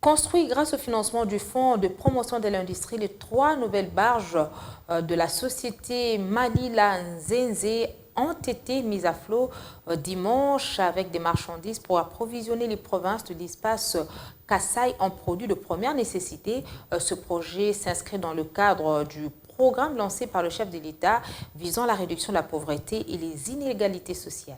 Construit grâce au financement du Fonds de promotion de l'industrie, les 3 nouvelles barges de la société Malila Nzenze ont été mises à flot dimanche avec des marchandises pour approvisionner les provinces de l'espace Kasaï en produits de première nécessité. Ce projet s'inscrit dans le cadre du programme lancé par le chef de l'État visant la réduction de la pauvreté et les inégalités sociales.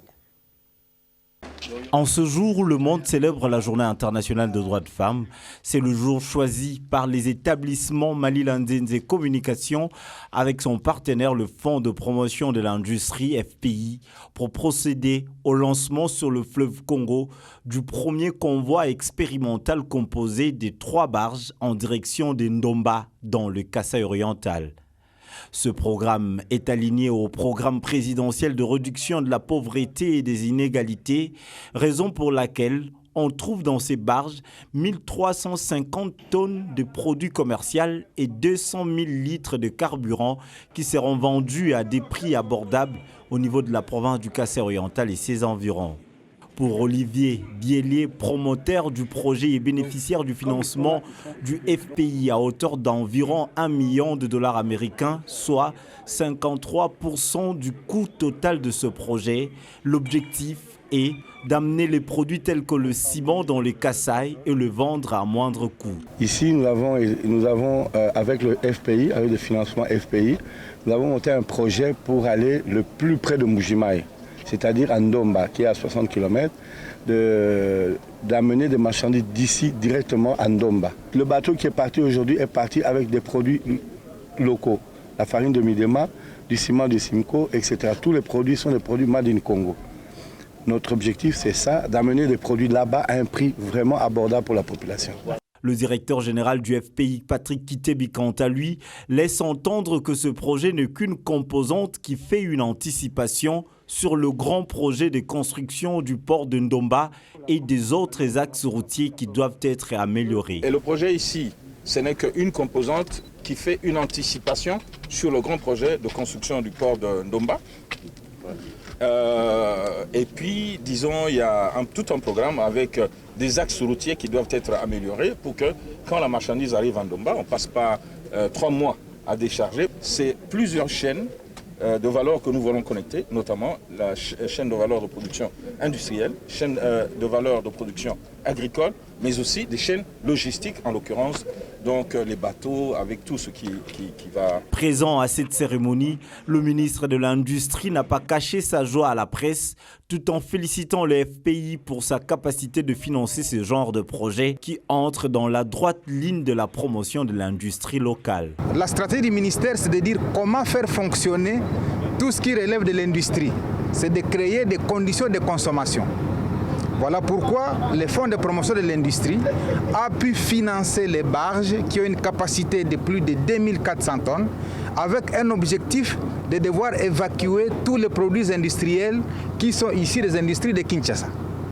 En ce jour où le monde célèbre la Journée internationale des droits de femmes, c'est le jour choisi par les établissements Malila Nzenze Communication avec son partenaire le Fonds de promotion de l'industrie FPI pour procéder au lancement sur le fleuve Congo du premier convoi expérimental composé des 3 barges en direction de Ndomba dans le Kasaï oriental. Ce programme est aligné au programme présidentiel de réduction de la pauvreté et des inégalités, raison pour laquelle on trouve dans ces barges 1350 tonnes de produits commerciaux et 200 000 litres de carburant qui seront vendus à des prix abordables au niveau de la province du Kasaï oriental et ses environs. Pour Olivier Bielier, promoteur du projet et bénéficiaire du financement du FPI à hauteur d'environ 1 million de dollars américains, soit 53% du coût total de ce projet, l'objectif est d'amener les produits tels que le ciment dans les Kasaï et le vendre à moindre coût. Ici, nous avons avec le FPI, avec le financement FPI, nous avons monté un projet pour aller le plus près de Mbuji-Mayi, c'est-à-dire à Ndomba, qui est à 60 km, d'amener des marchandises d'ici directement à Ndomba. Le bateau qui est parti aujourd'hui est parti avec des produits locaux, la farine de Midema, du ciment de Simco, etc. Tous les produits sont des produits made in Congo. Notre objectif, c'est ça, d'amener des produits là-bas à un prix vraiment abordable pour la population. Le directeur général du FPI, Patrick Kitebi, quant à lui, laisse entendre que ce projet n'est qu'une composante qui fait une anticipation sur le grand projet de construction du port de Ndomba et des autres axes routiers qui doivent être améliorés. Et le projet ici, ce n'est qu'une composante qui fait une anticipation sur le grand projet de construction du port de Ndomba. Et puis, disons, il y a tout un programme avec des axes routiers qui doivent être améliorés pour que, quand la marchandise arrive à Ndomba, on ne passe pas 3 mois à décharger. C'est plusieurs chaînes de valeur que nous voulons connecter, notamment la chaîne de valeur de production industrielle, chaîne de valeur de production agricole, mais aussi des chaînes logistiques, en l'occurrence, donc les bateaux avec tout ce qui va... Présent à cette cérémonie, le ministre de l'Industrie n'a pas caché sa joie à la presse, tout en félicitant le FPI pour sa capacité de financer ce genre de projet qui entre dans la droite ligne de la promotion de l'industrie locale. La stratégie du ministère, c'est de dire comment faire fonctionner tout ce qui relève de l'industrie. C'est de créer des conditions de consommation. Voilà pourquoi le Fonds de promotion de l'industrie a pu financer les barges qui ont une capacité de plus de 2400 tonnes avec un objectif de devoir évacuer tous les produits industriels qui sont ici des industries de Kinshasa.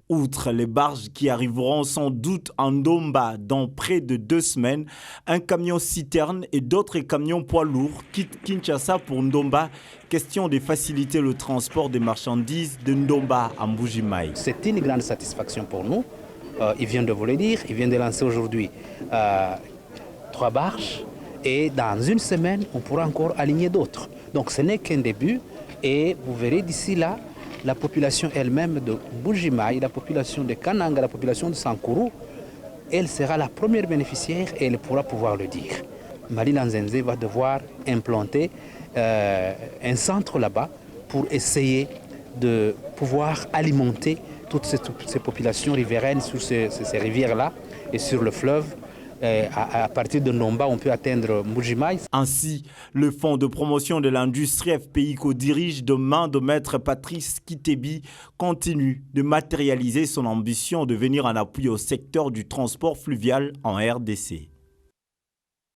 Outre les barges qui arriveront sans doute en Ndomba dans près de 2 semaines, un camion citerne et d'autres camions poids lourds quittent Kinshasa pour Ndomba. Question de faciliter le transport des marchandises de Ndomba à Mbuji-Mayi. C'est une grande satisfaction pour nous. Il vient de vous le dire, il vient de lancer aujourd'hui 3 barges et dans 1 semaine, on pourra encore aligner d'autres. Donc ce n'est qu'un début et vous verrez d'ici là, la population elle-même de Mbuji-Mayi, la population de Kananga, la population de Sankuru, elle sera la première bénéficiaire et elle pourra pouvoir le dire. Malila Nzenze va devoir implanter un centre là-bas pour essayer de pouvoir alimenter toutes ces populations riveraines sur ces rivières-là et sur le fleuve. À partir de Ndomba, on peut atteindre Mbuji-Mayi. Ainsi, le Fonds de promotion de l'industrie FPI qu'on dirige de main de maître Patrice Kitebi continue de matérialiser son ambition de venir en appui au secteur du transport fluvial en RDC.